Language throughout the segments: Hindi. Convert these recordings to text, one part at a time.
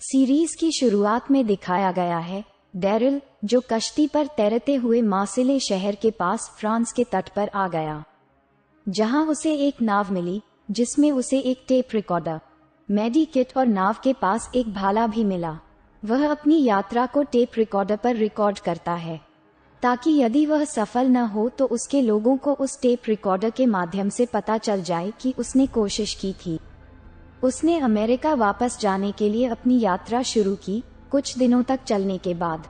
सीरीज की शुरुआत में दिखाया गया है डैरिल, जो कश्ती पर तैरते हुए मार्सिले शहर के पास फ्रांस के तट पर आ गया, जहां उसे एक नाव मिली जिसमें उसे एक टेप रिकॉर्डर, मेडिकिट और नाव के पास एक भाला भी मिला। वह अपनी यात्रा को टेप रिकॉर्डर पर रिकॉर्ड करता है ताकि यदि वह सफल न हो तो उसके लोगों को उस टेप रिकॉर्डर के माध्यम से पता चल जाए कि उसने कोशिश की थी। उसने अमेरिका वापस जाने के लिए अपनी यात्रा शुरू की। कुछ दिनों तक चलने के बाद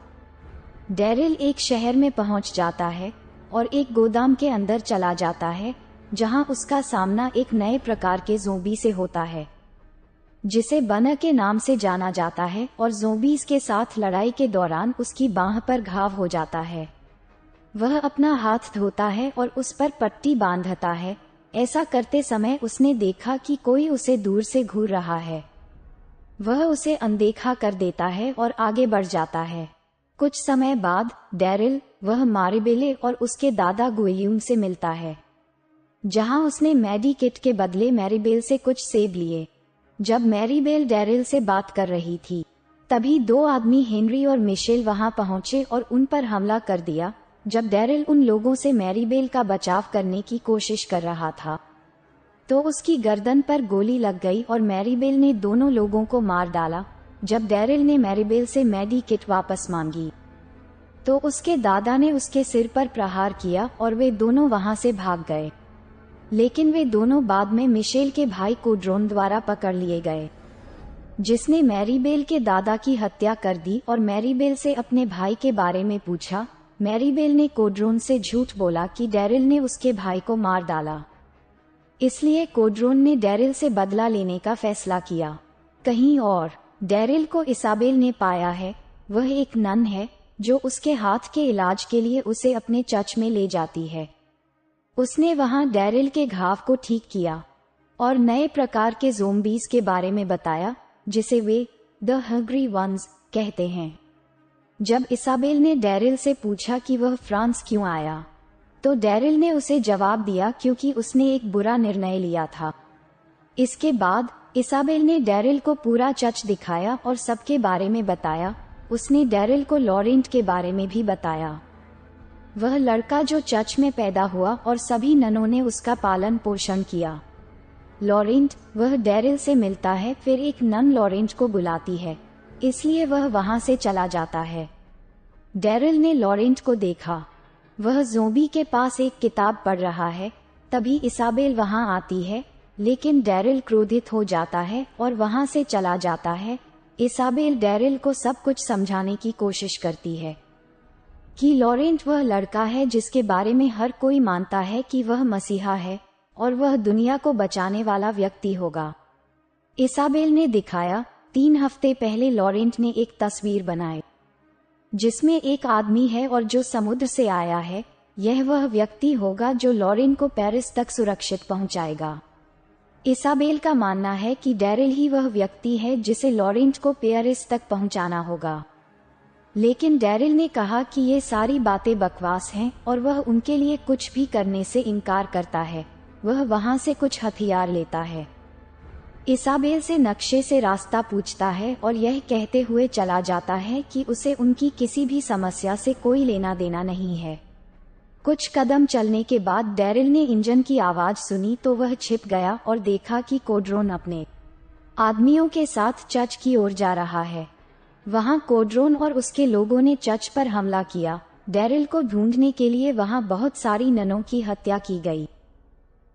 डैरिल एक शहर में पहुंच जाता है और एक गोदाम के अंदर चला जाता है, जहां उसका सामना एक नए प्रकार के ज़ोंबी से होता है जिसे बना के नाम से जाना जाता है, और ज़ोंबीज के साथ लड़ाई के दौरान उसकी बांह पर घाव हो जाता है। वह अपना हाथ धोता है और उस पर पट्टी बांधता है। ऐसा करते समय उसने देखा कि कोई उसे दूर से घूर रहा है। वह उसे अनदेखा कर देता है और आगे बढ़ जाता है। कुछ समय बाद डैरिल वह मारिबेले और उसके दादा गुइयूम से मिलता है, जहां उसने मेडिकिट के बदले मैरीबेल से कुछ सेब लिए। जब मैरीबेल डैरिल से बात कर रही थी, तभी दो आदमी हेनरी और मिशेल वहां पहुंचे और उन पर हमला कर दिया। जब डैरिल उन लोगों से मैरीबेल का बचाव करने की कोशिश कर रहा था, तो उसकी गर्दन पर गोली लग गई और मैरीबेल ने दोनों लोगों को मार डाला। जब डैरिल ने मैरीबेल से मेडिकिट वापस मांगी, तो उसके दादा ने उसके सिर पर प्रहार किया और वे दोनों वहां से भाग गए। लेकिन वे दोनों बाद में मिशेल के भाई कोड्रोन द्वारा पकड़ लिए गए, जिसने मैरीबेल के दादा की हत्या कर दी और मैरीबेल से अपने भाई के बारे में पूछा। मैरीबेल ने कोड्रोन से झूठ बोला कि डैरिल ने उसके भाई को मार डाला, इसलिए कोड्रोन ने डैरिल से बदला लेने का फैसला किया। कहीं और डैरिल को इसाबेल ने पाया है। वह एक नन है जो उसके हाथ के इलाज के लिए उसे अपने चर्च में ले जाती है। उसने वहां डैरिल के घाव को ठीक किया और नए प्रकार के ज़ोंबीज के बारे में बताया, जिसे वे द हंग्री वंस कहते हैं। जब इसाबेल ने डैरिल से पूछा कि वह फ्रांस क्यों आया, तो डैरिल ने उसे जवाब दिया क्योंकि उसने एक बुरा निर्णय लिया था। इसके बाद इसाबेल ने डैरिल को पूरा चर्च दिखाया और सबके बारे में बताया। उसने डैरिल को लॉरेंट के बारे में भी बताया, वह लड़का जो चर्च में पैदा हुआ और सभी ननों ने उसका पालन पोषण किया। लॉरेंट वह डैरिल से मिलता है, फिर एक नन लॉरेंट को बुलाती है, इसलिए वह वहां से चला जाता है। डैरिल ने लॉरेंट को देखा, वह ज़ोंबी के पास एक किताब पढ़ रहा है। तभी इसाबेल वहां आती है, लेकिन डैरिल क्रोधित हो जाता है और वहां से चला जाता है। इसाबेल डैरिल को सब कुछ समझाने की कोशिश करती है कि लॉरेंट वह लड़का है जिसके बारे में हर कोई मानता है कि वह मसीहा है और वह दुनिया को बचाने वाला व्यक्ति होगा। इसाबेल ने दिखाया 3 हफ्ते पहले लॉरेंट ने एक तस्वीर बनाई जिसमें एक आदमी है और जो समुद्र से आया है। यह वह व्यक्ति होगा जो लॉरेंट को पेरिस तक सुरक्षित पहुंचाएगा। इसाबेल का मानना है कि डैरिल ही वह व्यक्ति है जिसे लॉरेंट को पेरिस तक पहुंचाना होगा, लेकिन डैरिल ने कहा कि ये सारी बातें बकवास हैं और वह उनके लिए कुछ भी करने से इनकार करता है। वह वहां से कुछ हथियार लेता है, इसाबेल से नक्शे से रास्ता पूछता है और यह कहते हुए चला जाता है कि उसे उनकी किसी भी समस्या से कोई लेना देना नहीं है। कुछ कदम चलने के बाद डैरिल ने इंजन की आवाज सुनी तो वह छिप गया और देखा कि कोड्रोन अपने आदमियों के साथ चर्च की ओर जा रहा है। वहां कोड्रोन और उसके लोगों ने चर्च पर हमला किया। डैरिल को ढूंढने के लिए वहां बहुत सारी ननों की हत्या की गई,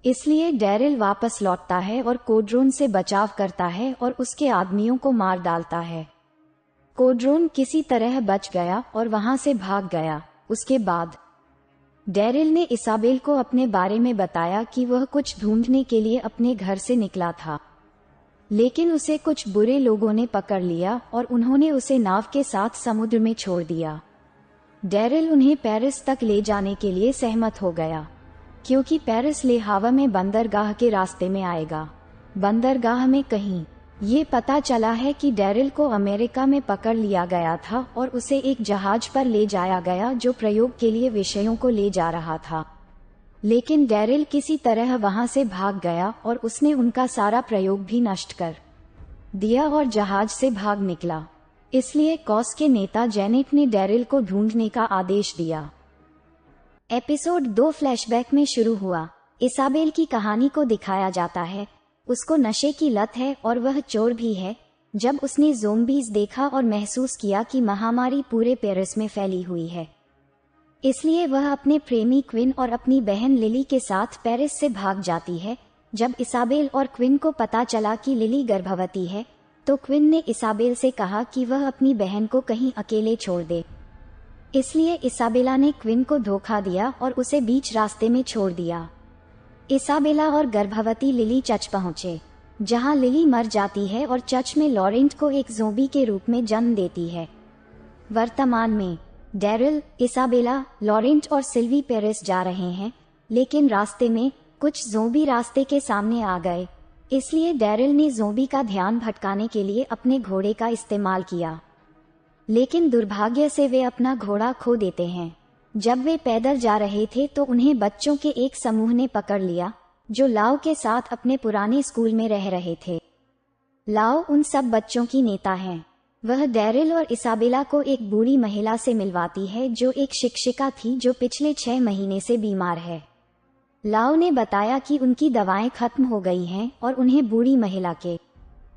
इसलिए डैरिल वापस लौटता है और कोड्रोन से बचाव करता है और उसके आदमियों को मार डालता है। कोड्रोन किसी तरह बच गया और वहां से भाग गया। उसके बाद डैरिल ने इसाबेल को अपने बारे में बताया कि वह कुछ ढूंढने के लिए अपने घर से निकला था, लेकिन उसे कुछ बुरे लोगों ने पकड़ लिया और उन्होंने उसे नाव के साथ समुद्र में छोड़ दिया। डैरिल उन्हें पेरिस तक ले जाने के लिए सहमत हो गया, क्योंकि पेरिस ले हावा में बंदरगाह के रास्ते में आएगा। बंदरगाह में कहीं ये पता चला है कि डैरिल को अमेरिका में पकड़ लिया गया था और उसे एक जहाज पर ले जाया गया जो प्रयोग के लिए विषयों को ले जा रहा था, लेकिन डैरिल किसी तरह वहां से भाग गया और उसने उनका सारा प्रयोग भी नष्ट कर दिया और जहाज से भाग निकला। इसलिए कॉस के नेता जेनेट ने डैरिल को ढूंढने का आदेश दिया। एपिसोड 2 फ्लैशबैक में शुरू हुआ। इसाबेल की कहानी को दिखाया जाता है। उसको नशे की लत है और वह चोर भी है। जब उसने ज़ोंबीज देखा और महसूस किया कि महामारी पूरे पेरिस में फैली हुई है, इसलिए वह अपने प्रेमी क्विन और अपनी बहन लिली के साथ पेरिस से भाग जाती है। जब इसाबेल और क्विन को पता चला कि लिली गर्भवती है, तो क्विन ने इसाबेल से कहा कि वह अपनी बहन को कहीं अकेले छोड़ दे। इसलिए इसाबेला ने क्विन को धोखा दिया और उसे बीच रास्ते में छोड़ दिया। इसाबेला और गर्भवती लिली चर्च पहुंचे, जहां लिली मर जाती है और चर्च में लॉरेंट को एक ज़ोंबी के रूप में जन्म देती है। वर्तमान में डैरिल, इसाबेला, लॉरेंट और सिल्वी पेरिस जा रहे हैं, लेकिन रास्ते में कुछ ज़ोंबी रास्ते के सामने आ गए। इसलिए डैरिल ने ज़ोंबी का ध्यान भटकाने के लिए अपने घोड़े का इस्तेमाल किया, लेकिन दुर्भाग्य से वे अपना घोड़ा खो देते हैं। जब वे पैदल जा रहे थे तो उन्हें बच्चों के एक समूह ने पकड़ लिया, जो लाओ के साथ अपने पुराने स्कूल में रह रहे थे। लाओ उन सब बच्चों की नेता हैं। वह डैरिल और इसाबेला को एक बूढ़ी महिला से मिलवाती है, जो एक शिक्षिका थी जो पिछले 6 महीने से बीमार है। लाओ ने बताया कि उनकी दवाएं खत्म हो गई हैं और उन्हें बूढ़ी महिला के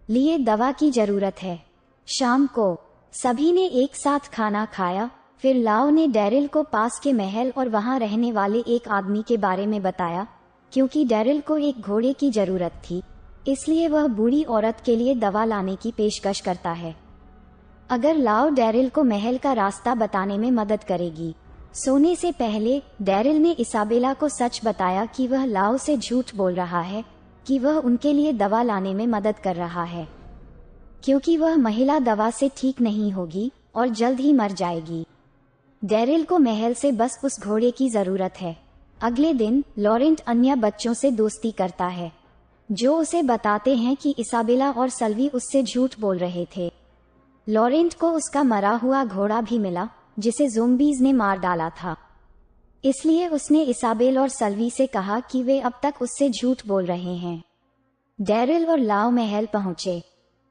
लिए दवा की जरूरत है। शाम को सभी ने एक साथ खाना खाया। फिर लाओ ने डैरिल को पास के महल और वहां रहने वाले एक आदमी के बारे में बताया। क्योंकि डैरिल को एक घोड़े की जरूरत थी, इसलिए वह बूढ़ी औरत के लिए दवा लाने की पेशकश करता है अगर लाओ डैरिल को महल का रास्ता बताने में मदद करेगी। सोने से पहले डैरिल ने इसाबेला को सच बताया कि वह लाओ से झूठ बोल रहा है कि वह उनके लिए दवा लाने में मदद कर रहा है, क्योंकि वह महिला दवा से ठीक नहीं होगी और जल्द ही मर जाएगी। डैरिल को महल से बस उस घोड़े की जरूरत है। अगले दिन लॉरेंट अन्य बच्चों से दोस्ती करता है, जो उसे बताते हैं कि इसाबेला और सल्वी उससे झूठ बोल रहे थे। लॉरेंट को उसका मरा हुआ घोड़ा भी मिला, जिसे ज़ोंबीज ने मार डाला था। इसलिए उसने इसाबेल और सल्वी से कहा कि वे अब तक उससे झूठ बोल रहे हैं। डैरिल और लाओ महल पहुंचे।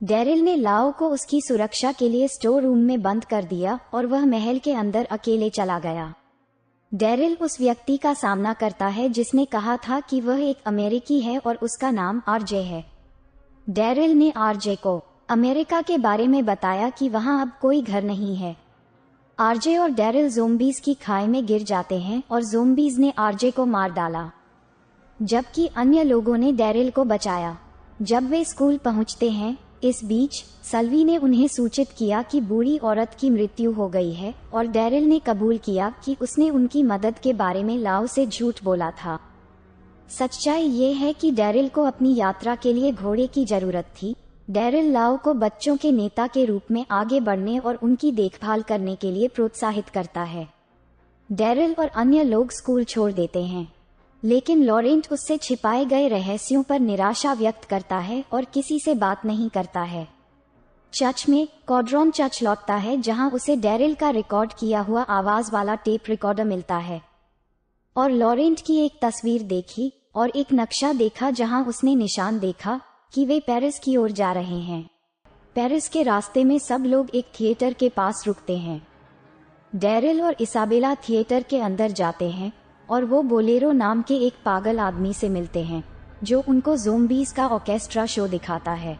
डैरिल ने लाओ को उसकी सुरक्षा के लिए स्टोर रूम में बंद कर दिया और वह महल के अंदर अकेले चला गया। डैरिल उस व्यक्ति का सामना करता है जिसने कहा था कि वह एक अमेरिकी है और उसका नाम आरजे है। डैरिल ने आरजे को अमेरिका के बारे में बताया कि वहां अब कोई घर नहीं है। आरजे और डैरिल ज़ोंबीज की खाई में गिर जाते हैं और ज़ोंबीज ने आरजे को मार डाला, जबकि अन्य लोगों ने डैरिल को बचाया। जब वे स्कूल पहुंचते हैं, इस बीच सल्वी ने उन्हें सूचित किया कि बूढ़ी औरत की मृत्यु हो गई है और डैरिल ने कबूल किया कि उसने उनकी मदद के बारे में लाओ से झूठ बोला था। सच्चाई ये है कि डैरिल को अपनी यात्रा के लिए घोड़े की जरूरत थी। डैरिल लाओ को बच्चों के नेता के रूप में आगे बढ़ने और उनकी देखभाल करने के लिए प्रोत्साहित करता है। डैरिल और अन्य लोग स्कूल छोड़ देते हैं, लेकिन लॉरेंट उससे छिपाए गए रहस्यों पर निराशा व्यक्त करता है और किसी से बात नहीं करता है। चर्च में कॉड्रॉन चर्च लौटता है, जहां उसे डैरिल का रिकॉर्ड किया हुआ आवाज वाला टेप रिकॉर्डर मिलता है और लॉरेंट की एक तस्वीर देखी और एक नक्शा देखा जहां उसने निशान देखा कि वे पेरिस की ओर जा रहे हैं। पेरिस के रास्ते में सब लोग एक थिएटर के पास रुकते हैं। डैरिल और इसाबेला थिएटर के अंदर जाते हैं और वो बोलेरो नाम के एक पागल आदमी से मिलते हैं, जो उनको ज़ोंबीज का ऑर्केस्ट्रा शो दिखाता है।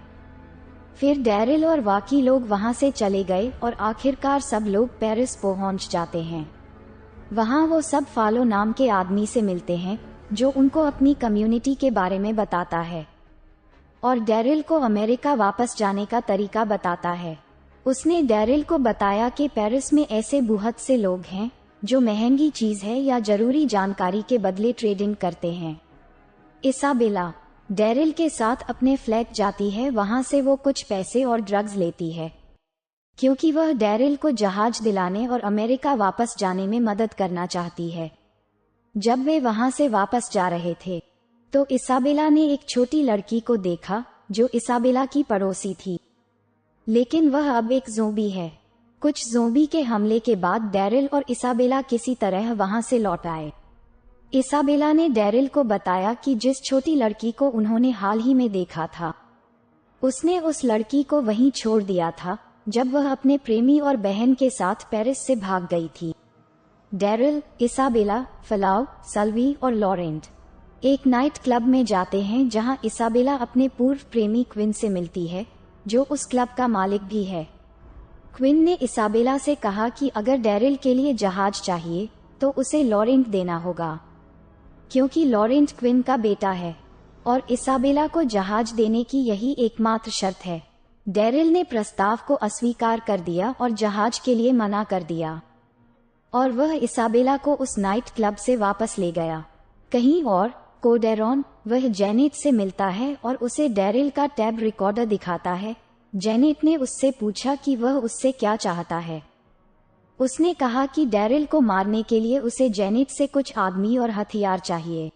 फिर डैरिल और बाकी लोग वहां से चले गए और आखिरकार सब लोग पेरिस पहुंच जाते हैं। वहां वो सब फालो नाम के आदमी से मिलते हैं, जो उनको अपनी कम्युनिटी के बारे में बताता है और डैरिल को अमेरिका वापस जाने का तरीका बताता है। उसने डैरिल को बताया कि पेरिस में ऐसे बहुत से लोग हैं जो महंगी चीज है या जरूरी जानकारी के बदले ट्रेडिंग करते हैं। इसाबेला डैरिल के साथ अपने फ्लैट जाती है। वहां से वो कुछ पैसे और ड्रग्स लेती है, क्योंकि वह डैरिल को जहाज दिलाने और अमेरिका वापस जाने में मदद करना चाहती है। जब वे वहां से वापस जा रहे थे, तो इसाबेला ने एक छोटी लड़की को देखा जो इसाबेला की पड़ोसी थी, लेकिन वह अब एक ज़ोंबी है। कुछ ज़ोंबी के हमले के बाद डैरिल और इसाबेला किसी तरह वहां से लौट आए। इसाबेला ने डैरिल को बताया कि जिस छोटी लड़की को उन्होंने हाल ही में देखा था, उसने उस लड़की को वहीं छोड़ दिया था जब वह अपने प्रेमी और बहन के साथ पेरिस से भाग गई थी। डैरिल, इसाबेला, फलाव, सल्वी और लॉरेंट एक नाइट क्लब में जाते हैं जहां इसाबेला अपने पूर्व प्रेमी क्विन से मिलती है, जो उस क्लब का मालिक भी है। क्विन ने इसाबेला से कहा कि अगर डैरिल के लिए जहाज चाहिए तो उसे लॉरेंट देना होगा, क्योंकि लॉरेंट क्विन का बेटा है और इसाबेला को जहाज देने की यही एकमात्र शर्त है। डैरिल ने प्रस्ताव को अस्वीकार कर दिया और जहाज के लिए मना कर दिया और वह इसाबेला को उस नाइट क्लब से वापस ले गया। कहीं और कोडेरॉन, वह जेनेट से मिलता है और उसे डैरिल का टैब रिकॉर्डर दिखाता है। जेनेट ने उससे पूछा कि वह उससे क्या चाहता है। उसने कहा कि डैरिल को मारने के लिए उसे जेनेट से कुछ आदमी और हथियार चाहिए।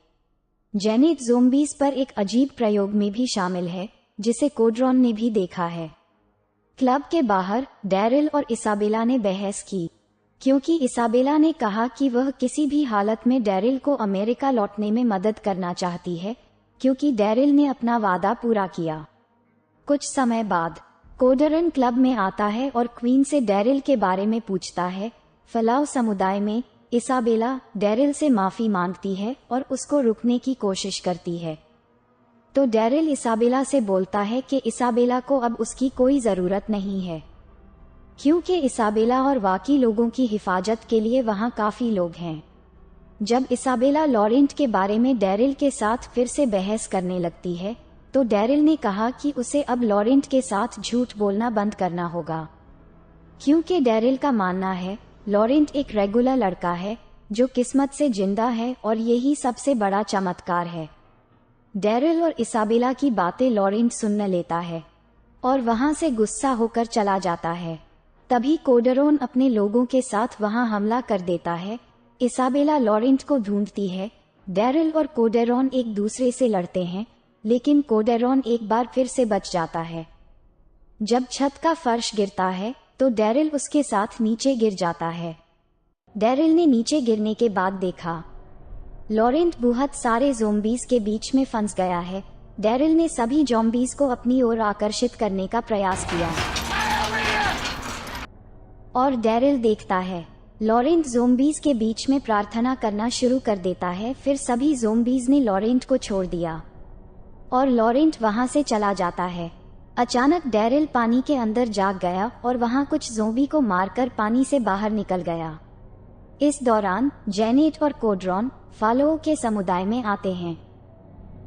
जेनेट ज़ोंबीज पर एक अजीब प्रयोग में भी शामिल है जिसे कोडरॉन ने भी देखा है। क्लब के बाहर डैरिल और इसाबेला ने बहस की, क्योंकि इसाबेला ने कहा कि वह किसी भी हालत में डैरिल को अमेरिका लौटने में मदद करना चाहती है, क्योंकि डैरिल ने अपना वादा पूरा किया। कुछ समय बाद कोडरन क्लब में आता है और क्वीन से डैरिल के बारे में पूछता है। फलाव समुदाय में इसाबेला डैरिल से माफी मांगती है और उसको रुकने की कोशिश करती है। तो डैरिल इसाबेला से बोलता है कि इसाबेला को अब उसकी कोई जरूरत नहीं है, क्योंकि इसाबेला और बाकी लोगों की हिफाजत के लिए वहां काफी लोग हैं। जब इसाबेला लॉरेंट के बारे में डैरिल के साथ फिर से बहस करने लगती है, तो डैरिल ने कहा कि उसे अब लॉरेंट के साथ झूठ बोलना बंद करना होगा, क्योंकि डैरिल का मानना है लॉरेंट एक रेगुलर लड़का है जो किस्मत से जिंदा है और यही सबसे बड़ा चमत्कार है। डैरिल और इसाबेला की बातें लॉरेंट सुन लेता है और वहां से गुस्सा होकर चला जाता है। तभी कोडरॉन अपने लोगों के साथ वहां हमला कर देता है। इसाबेला लॉरेंट को ढूंढती है। डैरिल और कोडरॉन एक दूसरे से लड़ते हैं, लेकिन कोडरॉन एक बार फिर से बच जाता है। जब छत का फर्श गिरता है तो डैरिल उसके साथ नीचे गिर जाता है। डैरिल ने नीचे गिरने के बाद देखा लॉरेंट बहुत सारे ज़ोंबीज के बीच में फंस गया है। डैरिल ने सभी ज़ोंबीज को अपनी ओर आकर्षित करने का प्रयास किया और डैरिल देखता है लॉरेंट ज़ोंबीज के बीच में प्रार्थना करना शुरू कर देता है। फिर सभी ज़ोंबीज ने लॉरेंट को छोड़ दिया और लॉरेंट वहां से चला जाता है। अचानक डैरिल पानी के अंदर जाग गया और वहां कुछ ज़ोंबी को मारकर पानी से बाहर निकल गया। इस दौरान जेनेट और कोडरॉन फालो के समुदाय में आते हैं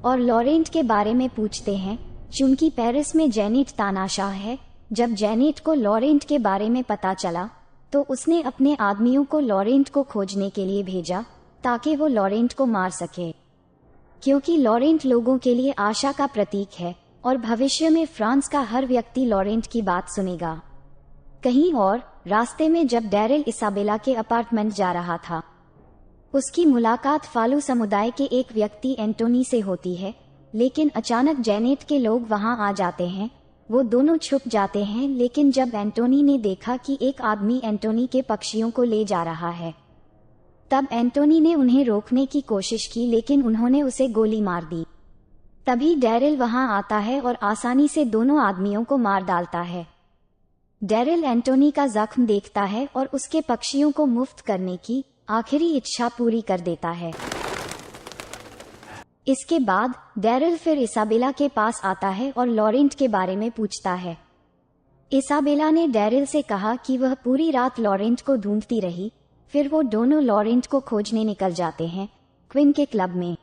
और लॉरेंट के बारे में पूछते हैं, चूंकि पेरिस में जेनेट तानाशाह है। जब जेनेट को लॉरेंट के बारे में पता चला तो उसने अपने आदमियों को लॉरेंट को खोजने के लिए भेजा ताकि वो लॉरेंट को मार सके, क्योंकि लॉरेंट लोगों के लिए आशा का प्रतीक है और भविष्य में फ्रांस का हर व्यक्ति लॉरेंट की बात सुनेगा। कहीं और रास्ते में जब डैरिल इसाबेला के अपार्टमेंट जा रहा था, उसकी मुलाकात फालू समुदाय के एक व्यक्ति एंटोनी से होती है, लेकिन अचानक जेनेट के लोग वहां आ जाते हैं। वो दोनों छुप जाते हैं, लेकिन जब एंटोनी ने देखा कि एक आदमी एंटोनी के पक्षियों को ले जा रहा है, तब एंटोनी ने उन्हें रोकने की कोशिश की, लेकिन उन्होंने उसे गोली मार दी। तभी डैरिल वहां आता है और आसानी से दोनों आदमियों को मार डालता है। डैरिल एंटोनी का जख्म देखता है और उसके पक्षियों को मुफ्त करने की आखिरी इच्छा पूरी कर देता है। इसके बाद डैरिल फिर इसाबेला के पास आता है और लॉरेंट के बारे में पूछता है। इसाबेला ने डैरिल से कहा कि वह पूरी रात लॉरेंट को ढूंढती रही। फिर वो दोनों लॉरेंट को खोजने निकल जाते हैं क्विन के क्लब में।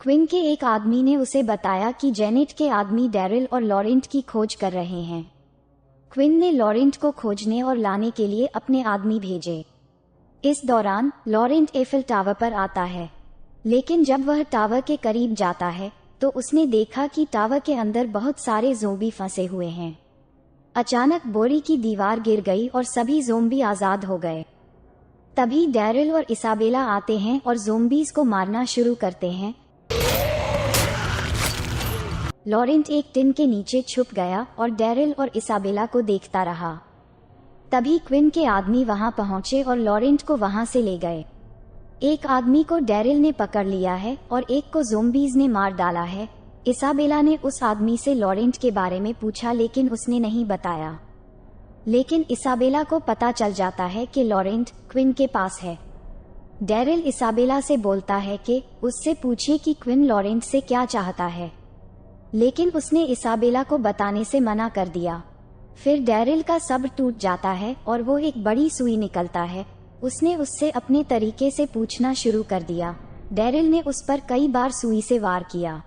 क्विन के एक आदमी ने उसे बताया कि जेनेट के आदमी डैरिल और लॉरेंट की खोज कर रहे हैं। क्विन ने लॉरेंट को खोजने और लाने के लिए अपने आदमी भेजे। इस दौरान लॉरेंट एफिल टावर पर आता है, लेकिन जब वह टावर के करीब जाता है तो उसने देखा कि टावर के अंदर बहुत सारे ज़ोंबी फंसे हुए हैं। अचानक बोरी की दीवार गिर गई और सभी ज़ोंबी आजाद हो गए। तभी डैरिल और इसाबेला आते हैं और ज़ोंबीज को मारना शुरू करते हैं। लॉरेंट एक टिन के नीचे छुप गया और डैरिल और इसाबेला को देखता रहा। तभी क्विन के आदमी वहां पहुंचे और लॉरेंट को वहां से ले गए। एक आदमी को डैरिल ने पकड़ लिया है और एक को ज़ोंबीज ने मार डाला है। इसाबेला ने उस आदमी से लॉरेंट के बारे में पूछा लेकिन उसने नहीं बताया। लेकिन इसाबेला को पता चल जाता है कि लॉरेंट क्विन के पास है। डैरिल इसाबेला से बोलता है कि उससे पूछिए कि क्विन लॉरेंट से क्या चाहता है, लेकिन उसने इसाबेला को बताने से मना कर दिया। फिर डैरिल का सब्र टूट जाता है और वो एक बड़ी सुई निकलता है। उसने उससे अपने तरीके से पूछना शुरू कर दिया। डैरिल ने उस पर कई बार सुई से वार किया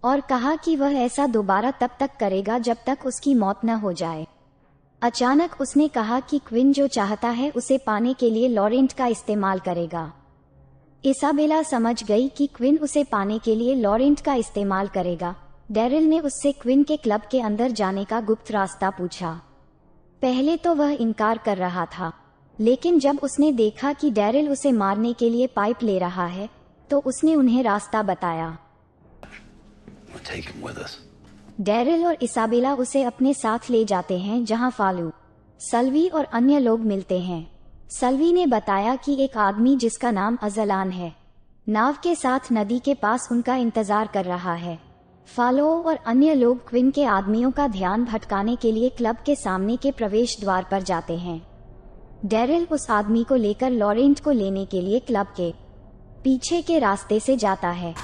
और कहा कि वह ऐसा दोबारा तब तक करेगा जब तक उसकी मौत न हो जाए। अचानक उसने कहा कि क्विन जो चाहता है उसे पाने के लिए लॉरेंट का इस्तेमाल करेगा। इसाबेला समझ गई कि क्विन उसे पाने के लिए लॉरेंट का इस्तेमाल करेगा। डैरिल ने उससे क्विन के क्लब के अंदर जाने का गुप्त रास्ता पूछा। पहले तो वह इनकार कर रहा था, लेकिन जब उसने देखा कि डैरिल उसे मारने के लिए पाइप ले रहा है तो उसने उन्हें रास्ता बताया। डैरिल और इसाबेला उसे अपने साथ ले जाते हैं जहां फालू, सल्वी और अन्य लोग मिलते हैं। सल्वी ने बताया कि एक आदमी जिसका नाम अजलान है नाव के साथ नदी के पास उनका इंतजार कर रहा है। फालो और अन्य लोग क्विन के आदमियों का ध्यान भटकाने के लिए क्लब के सामने के प्रवेश द्वार पर जाते हैं। डैरिल उस आदमी को लेकर लॉरेंट को लेने के लिए क्लब के पीछे के रास्ते से जाता है।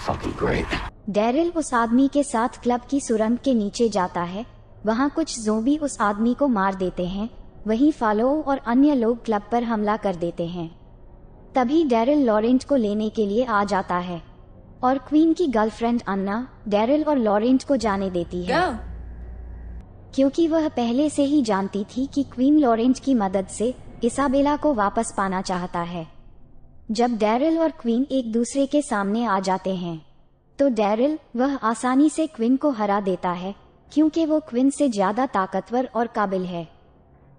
डैरिल उस आदमी के साथ क्लब की सुरंग के नीचे जाता है। वहां कुछ ज़ोंबी उस आदमी को मार देते हैं। वहीं फालो और अन्य लोग क्लब पर हमला कर देते हैं। तभी डैरिल लॉरेंट को लेने के लिए आ जाता है और क्वीन की गर्लफ्रेंड अन्ना डैरिल और लॉरेंट को जाने देती है, क्योंकि वह पहले से ही जानती थी कि क्वीन लॉरेंट की मदद से इसाबेला को वापस पाना चाहता है। जब डैरिल और क्वीन एक दूसरे के सामने आ जाते हैं तो डैरिल वह आसानी से क्वीन को हरा देता है, क्योंकि वो क्वीन से ज्यादा ताकतवर और काबिल है।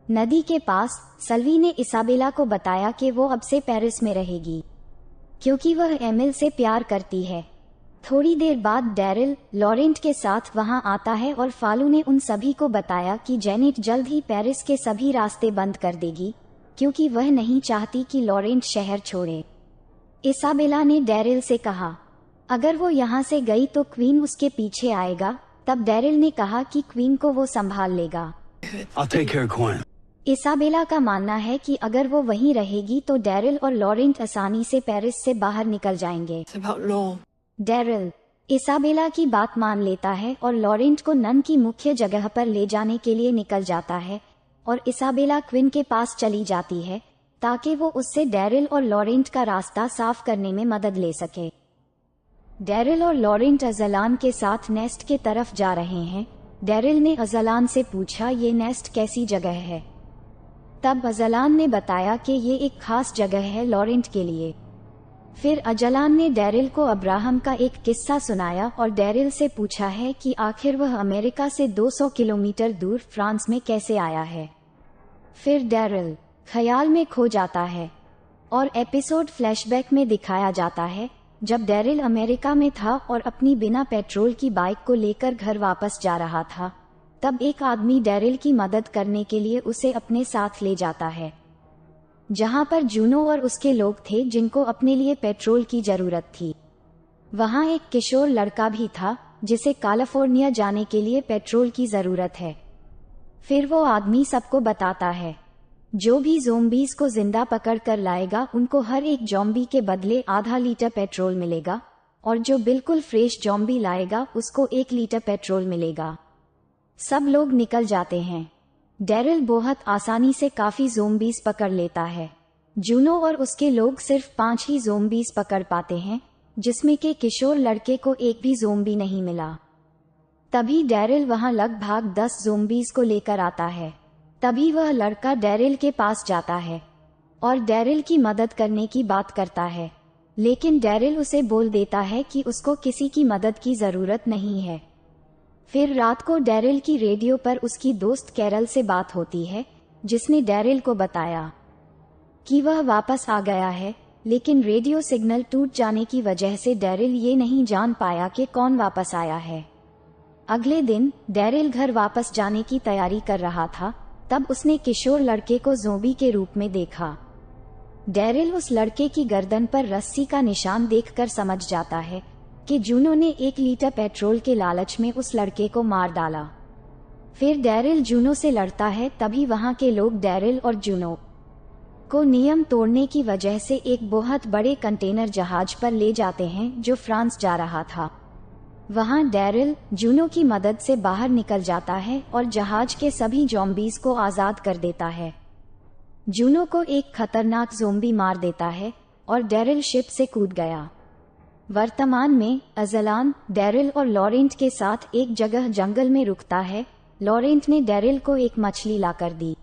नदी के पास सल्वी ने इसाबेला को बताया कि वो अब से पेरिस में रहेगी, क्योंकि वह एमिल से प्यार करती है। थोड़ी देर बाद डैरिल लॉरेंट के साथ वहां आता है और फालू ने उन सभी को बताया कि जेनेट जल्द ही पेरिस के सभी रास्ते बंद कर देगी, क्योंकि वह नहीं चाहती कि लॉरेंट शहर छोड़े। इसाबेला ने डैरिल से कहा अगर वो यहाँ से गई तो क्वीन उसके पीछे आएगा। तब डैरिल ने कहा कि क्वीन को वो संभाल लेगा। इसाबेला का मानना है कि अगर वो वहीं रहेगी तो डैरिल और लॉरेंट आसानी से पेरिस से बाहर निकल जाएंगे। डैरिल इसाबेला की बात मान लेता है और लॉरेंट को नन की मुख्य जगह पर ले जाने के लिए निकल जाता है और इसाबेला क्विन के पास चली जाती है ताकि वो उससे डैरिल और लॉरेंट का रास्ता साफ करने में मदद ले सके। डैरिल और लॉरेंट अजलान के साथ नेस्ट के तरफ जा रहे हैं। डैरिल ने अजलान से पूछा ये नेस्ट कैसी जगह है। तब अजलान ने बताया कि ये एक खास जगह है लॉरेंट के लिए। फिर अजलान ने डैरिल को अब्राहम का एक किस्सा सुनाया और डैरिल से पूछा है कि आखिर वह अमेरिका से 200 किलोमीटर दूर फ्रांस में कैसे आया है। फिर डैरिल ख्याल में खो जाता है और एपिसोड फ्लैशबैक में दिखाया जाता है जब डैरिल अमेरिका में था और अपनी बिना पेट्रोल की बाइक को लेकर घर वापस जा रहा था। तब एक आदमी डैरिल की मदद करने के लिए उसे अपने साथ ले जाता है, जहां पर जूनो और उसके लोग थे जिनको अपने लिए पेट्रोल की जरूरत थी। वहां एक किशोर लड़का भी था जिसे कैलिफोर्निया जाने के लिए पेट्रोल की जरूरत है। फिर वो आदमी सबको बताता है जो भी ज़ोंबीज़ को जिंदा पकड़ कर लाएगा उनको हर एक ज़ॉम्बी के बदले आधा लीटर पेट्रोल मिलेगा और जो बिल्कुल फ्रेश ज़ॉम्बी लाएगा उसको 1 लीटर पेट्रोल मिलेगा। सब लोग निकल जाते हैं। डैरिल बहुत आसानी से काफी ज़ोंबीज़ पकड़ लेता है। जूनो और उसके लोग सिर्फ 5 ही ज़ोंबीज़ पकड़ पाते हैं, जिसमें के किशोर लड़के को एक भी ज़ोंबी नहीं मिला। तभी डैरिल वहां लगभग 10 ज़ोंबीज़ को लेकर आता है। तभी वह लड़का डैरिल के पास जाता है और डैरिल की मदद करने की बात करता है, लेकिन डैरिल उसे बोल देता है कि उसको किसी की मदद की जरूरत नहीं है। फिर रात को डैरिल की रेडियो पर उसकी दोस्त कैरल से बात होती है, जिसने डैरिल को बताया कि वह वापस आ गया है, लेकिन रेडियो सिग्नल टूट जाने की वजह से डैरिल ये नहीं जान पाया कि कौन वापस आया है। अगले दिन डैरिल घर वापस जाने की तैयारी कर रहा था, तब उसने किशोर लड़के को ज़ोंबी के रूप में देखा। डैरिल उस लड़के की गर्दन पर रस्सी का निशान देखकर समझ जाता है कि जूनो ने 1 लीटर पेट्रोल के लालच में उस लड़के को मार डाला। फिर डैरिल जूनो से लड़ता है, तभी वहां के लोग डैरिल और जूनो को नियम तोड़ने की वजह से एक बहुत बड़े कंटेनर जहाज पर ले जाते हैं जो फ्रांस जा रहा था। वहां डैरिल जूनो की मदद से बाहर निकल जाता है और जहाज के सभी ज़ॉम्बीज़ को आज़ाद कर देता है। जूनो को एक खतरनाक ज़ॉम्बी मार देता है और डैरिल शिप से कूद गया। वर्तमान में अज़लान डैरिल और लॉरेंट के साथ एक जगह जंगल में रुकता है। लॉरेंट ने डैरिल को एक मछली लाकर दी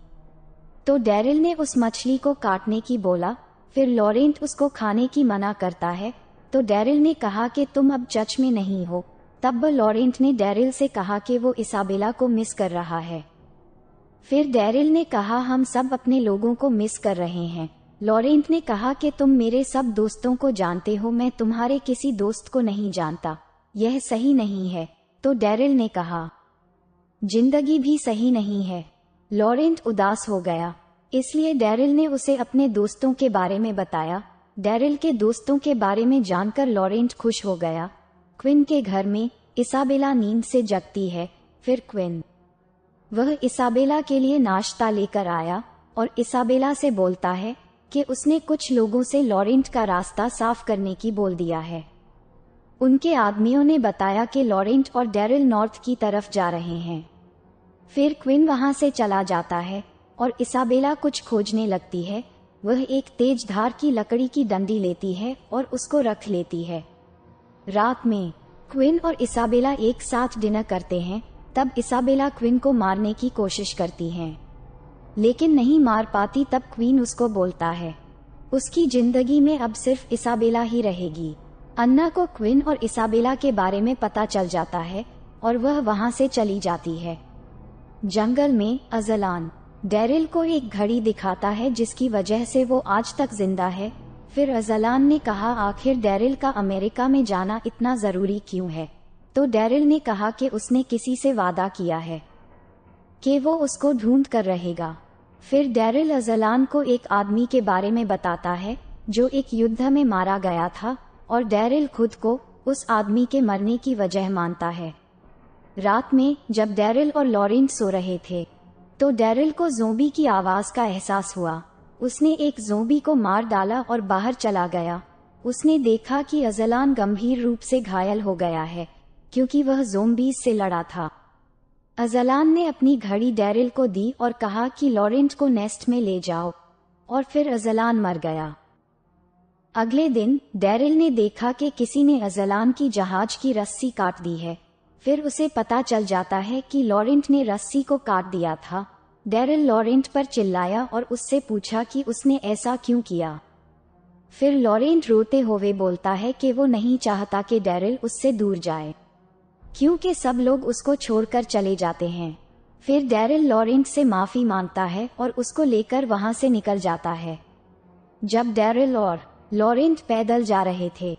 तो डैरिल ने उस मछली को काटने की बोला। फिर लॉरेंट उसको खाने की मना करता है तो डैरिल ने कहा कि तुम अब चर्च में नहीं हो। तब लॉरेंट ने डैरिल से कहा कि वो इसाबेला को मिस कर रहा है। फिर डैरिल ने कहा हम सब अपने लोगों को मिस कर रहे हैं। लॉरेंट ने कहा कि तुम मेरे सब दोस्तों को जानते हो, मैं तुम्हारे किसी दोस्त को नहीं जानता, यह सही नहीं है। तो डैरिल ने कहा जिंदगी भी सही नहीं है। लॉरेंट उदास हो गया, इसलिए डैरिल ने उसे अपने दोस्तों के बारे में बताया। डैरिल के दोस्तों के बारे में जानकर लॉरेंट खुश हो गया। क्विन के घर में इसाबेला नींद से जगती है। फिर क्विन वह इसाबेला के लिए नाश्ता लेकर आया और इसाबेला से बोलता है कि उसने कुछ लोगों से लॉरेंट का रास्ता साफ करने की बोल दिया है। उनके आदमियों ने बताया कि लॉरेंट और डैरिल नॉर्थ की तरफ जा रहे हैं। फिर क्विन वहां से चला जाता है और इसाबेला कुछ खोजने लगती है। वह एक तेज धार की लकड़ी की डंडी लेती है और उसको रख लेती है। रात में क्विन और इसाबेला एक साथ डिनर करते हैं। तब इसाबेला क्विन को मारने की कोशिश करती है लेकिन नहीं मार पाती। तब क्वीन उसको बोलता है उसकी जिंदगी में अब सिर्फ इसाबेला ही रहेगी। अन्ना को क्विन और इसाबेला के बारे में पता चल जाता है और वह वहां से चली जाती है। जंगल में अज़लान डैरिल को एक घड़ी दिखाता है जिसकी वजह से वो आज तक जिंदा है। फिर अज़लान ने कहा आखिर डैरिल का अमेरिका में जाना इतना जरूरी क्यों है? तो डैरिल ने कहा कि उसने किसी से वादा किया है कि वो उसको ढूंढ कर रहेगा। फिर डैरिल अज़लान को एक आदमी के बारे में बताता है जो एक युद्ध में मारा गया था और डैरिल खुद को उस आदमी के मरने की वजह मानता है। रात में जब डैरिल और लॉरेंट सो रहे थे तो डैरिल को ज़ॉम्बी की आवाज का एहसास हुआ। उसने एक ज़ॉम्बी को मार डाला और बाहर चला गया। उसने देखा कि अज़लान गंभीर रूप से घायल हो गया है क्योंकि वह ज़ॉम्बीज़ से लड़ा था। अज़लान ने अपनी घड़ी डैरिल को दी और कहा कि लॉरेंट को नेस्ट में ले जाओ और फिर अज़लान मर गया। अगले दिन डैरिल ने देखा कि किसी ने अज़लान की जहाज की रस्सी काट दी है। फिर उसे पता चल जाता है कि लॉरेंट ने रस्सी को काट दिया था। डैरिल लॉरेंट पर चिल्लाया और उससे पूछा कि उसने ऐसा क्यों किया। फिर लॉरेंट रोते हुए बोलता है कि वो नहीं चाहता कि डैरिल उससे दूर जाए क्योंकि सब लोग उसको छोड़कर चले जाते हैं। फिर डैरिल लॉरेंट से माफी मांगता है और उसको लेकर वहां से निकल जाता है। जब डैरिल और लॉरेंट पैदल जा रहे थे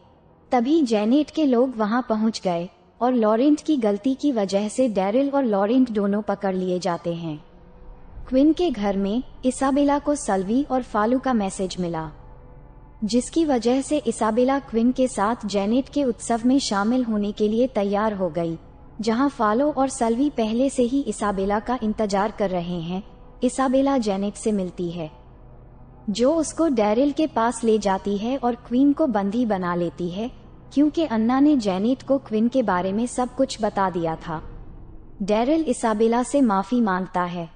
तभी जेनेट के लोग वहां पहुंच गए और लॉरेंट की गलती की वजह से डैरिल और लॉरेंट दोनों पकड़ लिए जाते हैं। क्विन के घर में इसाबेला को सल्वी और फालू का मैसेज मिला जिसकी वजह से इसाबेला क्विन के साथ जेनेट के उत्सव में शामिल होने के लिए तैयार हो गई, जहां फालो और सल्वी पहले से ही इसाबेला का इंतजार कर रहे हैं। इसाबेला जेनेट से मिलती है जो उसको डैरिल के पास ले जाती है और क्वीन को बंदी बना लेती है क्योंकि अन्ना ने जेनेट को क्विन के बारे में सब कुछ बता दिया था। डैरिल इसाबेला से माफी मांगता है।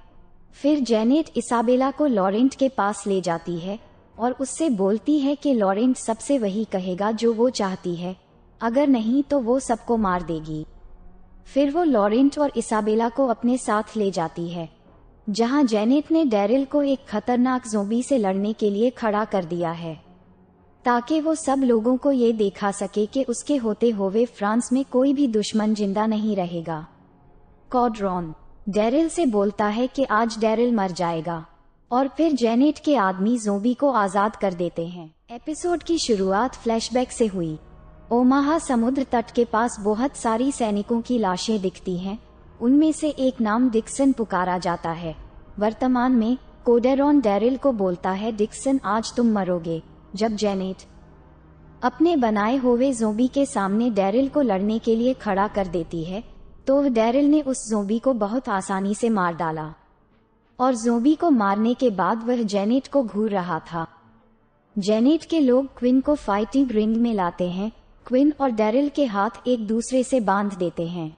फिर जेनेट इसाबेला को लॉरेंट के पास ले जाती है और उससे बोलती है कि लॉरेंट सबसे वही कहेगा जो वो चाहती है, अगर नहीं तो वो सबको मार देगी। फिर वो लॉरेंट और इसाबेला को अपने साथ ले जाती है जहां जेनेट ने डैरिल को एक खतरनाक ज़ॉम्बी से लड़ने के लिए खड़ा कर दिया है ताकि वो सब लोगों को ये दिखा सके कि उसके होते हुए फ्रांस में कोई भी दुश्मन जिंदा नहीं रहेगा। कॉड्रॉन डैरिल से बोलता है कि आज डैरिल मर जाएगा और फिर जेनेट के आदमी ज़ॉम्बी को आजाद कर देते हैं। एपिसोड की शुरुआत फ्लैशबैक से हुई। ओमाहा समुद्र तट के पास बहुत सारी सैनिकों की लाशें दिखती हैं। उनमें से एक नाम डिक्सन पुकारा जाता है। वर्तमान में कोडेरॉन डैरिल को बोलता है डिक्सन आज तुम मरोगे। जब जेनेट अपने बनाए हुए ज़ोंबी के सामने डैरिल को लड़ने के लिए खड़ा कर देती है, तो डैरिल ने उस ज़ोंबी को बहुत आसानी से मार डाला और ज़ोंबी को मारने के बाद वह जेनेट को घूर रहा था। जेनेट के लोग क्विन को फाइटिंग रिंग में लाते हैं। क्विन और डैरिल के हाथ एक दूसरे से बांध देते हैं।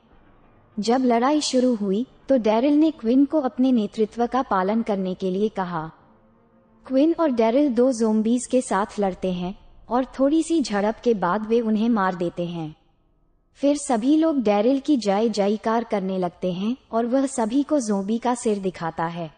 जब लड़ाई शुरू हुई तो डैरिल ने क्विन को अपने नेतृत्व का पालन करने के लिए कहा। क्विन और डैरिल 2 ज़ोंबीज के साथ लड़ते हैं और थोड़ी सी झड़प के बाद वे उन्हें मार देते हैं। फिर सभी लोग डैरिल की जय जयकार करने लगते हैं और वह सभी को ज़ोंबी का सिर दिखाता है।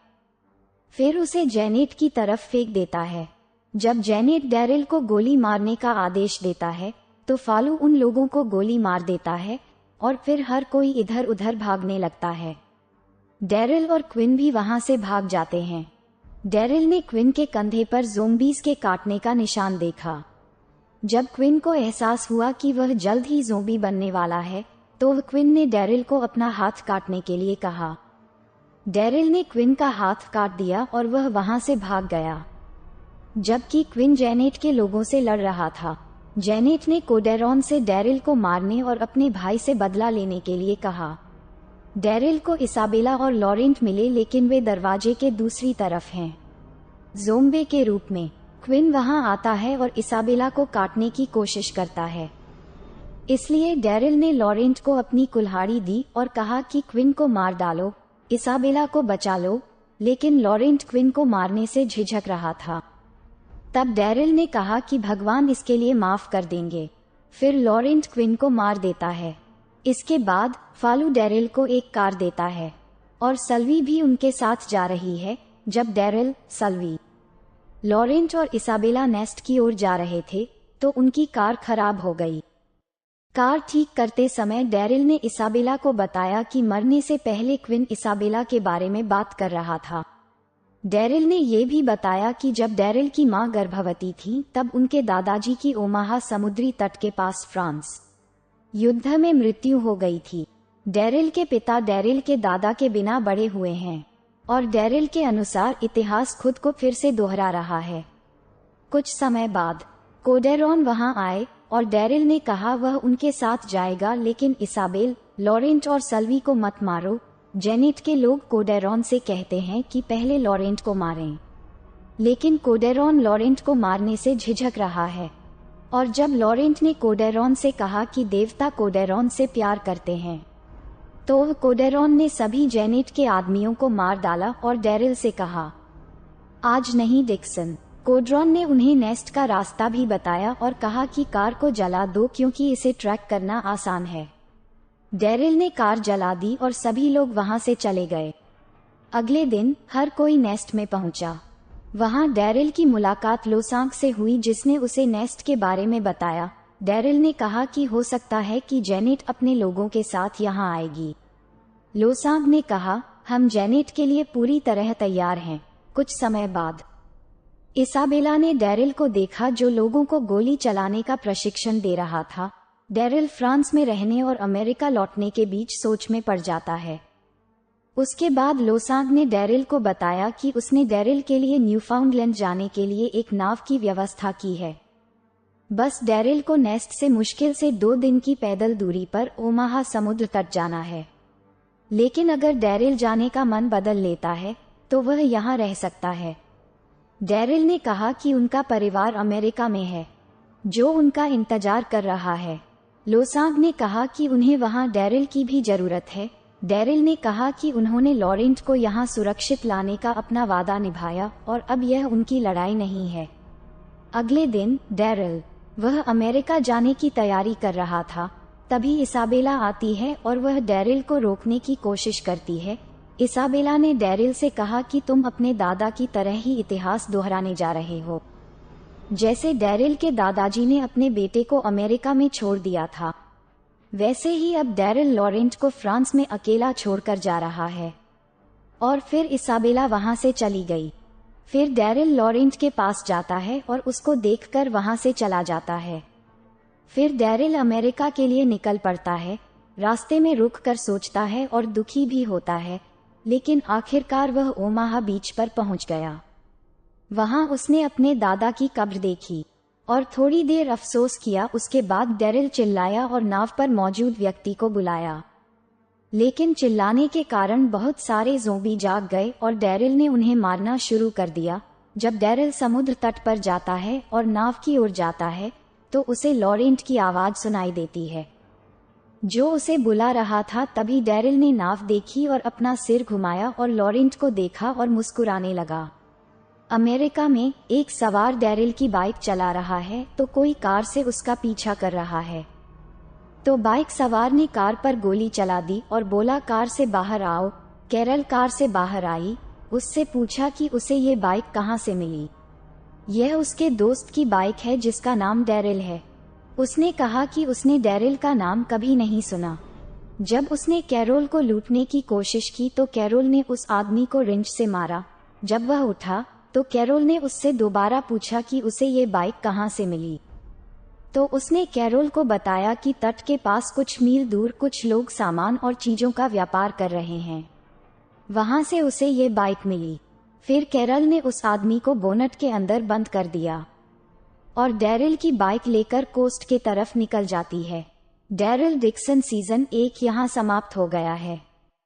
फिर उसे जेनेट की तरफ फेंक देता है। जब जेनेट डैरिल को गोली मारने का आदेश देता है तो फालू उन लोगों को गोली मार देता है और फिर हर कोई इधर उधर भागने लगता है। डैरिल और क्विन भी वहां से भाग जाते हैं। डैरिल ने क्विन के कंधे पर ज़ोंबीज के काटने का निशान देखा। जब क्विन को एहसास हुआ कि वह जल्द ही ज़ोंबी बनने वाला है तो क्विन ने डैरिल को अपना हाथ काटने के लिए कहा। डैरिल ने क्विन का हाथ काट दिया और वह वहां से भाग गया। जबकि क्विन जेनेट के लोगों से लड़ रहा था। जेनेट ने कोडेरॉन से डैरिल को मारने और अपने भाई से बदला लेने के लिए कहा। डैरिल को इसाबेला और लॉरेंट मिले, लेकिन वे दरवाजे के दूसरी तरफ हैं। ज़ोंबे के रूप में क्विन वहां आता है और इसाबेला को काटने की कोशिश करता है। इसलिए डैरिल ने लॉरेंट को अपनी कुल्हाड़ी दी और कहा कि क्विन को मार डालो, इसाबेला को बचा लो, लेकिन लॉरेंट क्विन को मारने से झिझक रहा था। तब डैरिल ने कहा कि भगवान इसके लिए माफ कर देंगे। फिर लॉरेंट क्विन को मार देता है। इसके बाद फालू डैरिल को एक कार देता है और सल्वी भी उनके साथ जा रही है। जब डैरिल, सल्वी, लॉरेंट और इसाबेला नेस्ट की ओर जा रहे थे तो उनकी कार खराब हो गई। कार ठीक करते समय डैरिल ने इसाबेला को बताया कि मरने से पहले क्विन इसाबेला के बारे में बात कर रहा था। डैरिल ने यह भी बताया कि जब डैरिल की मां गर्भवती थी तब उनके दादाजी की ओमाहा समुद्री तट के पास फ्रांस युद्ध में मृत्यु हो गई थी। डैरिल के पिता डैरिल के दादा के बिना बड़े हुए हैं और डैरिल के अनुसार इतिहास खुद को फिर से दोहरा रहा है। कुछ समय बाद कोडेरॉन वहां आए और डैरिल ने कहा वह उनके साथ जाएगा, लेकिन इसाबेल, लॉरेंट और सल्वी को मत मारो। जेनेट के लोग कोडेरॉन से कहते हैं कि पहले लॉरेंट को मारें, लेकिन कोडेरॉन लॉरेंट को मारने से झिझक रहा है। और जब लॉरेंट ने कोडेरॉन से कहा कि देवता कोडेरॉन से प्यार करते हैं तो कोडेरॉन ने सभी जेनेट के आदमियों को मार डाला और डैरिल से कहा, आज नहीं डिक्सन। कोडेरॉन ने उन्हें नेस्ट का रास्ता भी बताया और कहा कि कार को जला दो क्योंकि इसे ट्रैक करना आसान है। डैरिल ने कार जला दी और सभी लोग वहां से चले गए। अगले दिन हर कोई नेस्ट में पहुंचा। वहां डैरिल की मुलाकात लोसांग से हुई, जिसने उसे नेस्ट के बारे में बताया। डैरिल ने कहा कि हो सकता है कि जेनेट अपने लोगों के साथ यहां आएगी। लोसांग ने कहा, हम जेनेट के लिए पूरी तरह तैयार हैं। कुछ समय बाद इसाबेला ने डैरिल को देखा जो लोगों को गोली चलाने का प्रशिक्षण दे रहा था। डैरिल फ्रांस में रहने और अमेरिका लौटने के बीच सोच में पड़ जाता है। उसके बाद लोसांग ने डैरिल को बताया कि उसने डैरिल के लिए न्यूफाउंडलैंड जाने के लिए एक नाव की व्यवस्था की है। बस डैरिल को नेस्ट से मुश्किल से 2 दिन की पैदल दूरी पर ओमाहा समुद्र तट जाना है, लेकिन अगर डैरिल जाने का मन बदल लेता है तो वह यहाँ रह सकता है। डैरिल ने कहा कि उनका परिवार अमेरिका में है जो उनका इंतजार कर रहा है। लोसांग ने कहा कि उन्हें वहां डैरिल की भी जरूरत है। डैरिल ने कहा कि उन्होंने लॉरेंट को यहां सुरक्षित लाने का अपना वादा निभाया और अब यह उनकी लड़ाई नहीं है। अगले दिन डैरिल, वह अमेरिका जाने की तैयारी कर रहा था, तभी इसाबेला आती है और वह डैरिल को रोकने की कोशिश करती है। इसाबेला ने डैरिल से कहा कि तुम अपने दादा की तरह ही इतिहास दोहराने जा रहे हो, जैसे डैरिल के दादाजी ने अपने बेटे को अमेरिका में छोड़ दिया था, वैसे ही अब डैरिल लॉरेंट को फ्रांस में अकेला छोड़कर जा रहा है। और फिर इसाबेला वहां से चली गई। फिर डैरिल लॉरेंट के पास जाता है और उसको देखकर वहां से चला जाता है। फिर डैरिल अमेरिका के लिए निकल पड़ता है। रास्ते में रुककर सोचता है और दुखी भी होता है, लेकिन आखिरकार वह ओमाहा बीच पर पहुंच गया। वहां उसने अपने दादा की कब्र देखी और थोड़ी देर अफसोस किया। उसके बाद डैरिल चिल्लाया और नाव पर मौजूद व्यक्ति को बुलाया, लेकिन चिल्लाने के कारण बहुत सारे ज़ोंबी जाग गए और डैरिल ने उन्हें मारना शुरू कर दिया। जब डैरिल समुद्र तट पर जाता है और नाव की ओर जाता है तो उसे लॉरेंट की आवाज सुनाई देती है, जो उसे बुला रहा था। तभी डैरिल ने नाव देखी और अपना सिर घुमाया और लॉरेंट को देखा और मुस्कुराने लगा। अमेरिका में एक सवार डैरिल की बाइक चला रहा है तो कोई कार से उसका पीछा कर रहा है। तो बाइक सवार ने कार पर गोली चला दी और बोला, कार से बाहर आओ। कैरल कार से बाहर आई। उससे पूछा कि उसे ये बाइक कहाँ से मिली। यह उसके दोस्त की बाइक है जिसका नाम डैरिल है। उसने कहा कि उसने डैरिल का नाम कभी नहीं सुना। जब उसने कैरोल को लूटने की कोशिश की तो कैरोल ने उस आदमी को रिंच से मारा। जब वह उठा तो कैरोल ने उससे दोबारा पूछा कि उसे ये बाइक कहाँ से मिली। तो उसने कैरोल को बताया कि तट के पास कुछ मील दूर कुछ लोग सामान और चीजों का व्यापार कर रहे हैं। वहां से उसे ये बाइक मिली। फिर कैरोल ने उस आदमी को बोनट के अंदर बंद कर दिया और डैरिल की बाइक लेकर कोस्ट के तरफ निकल जाती है। डैरिल डिक्सन सीजन 1 यहाँ समाप्त हो गया है।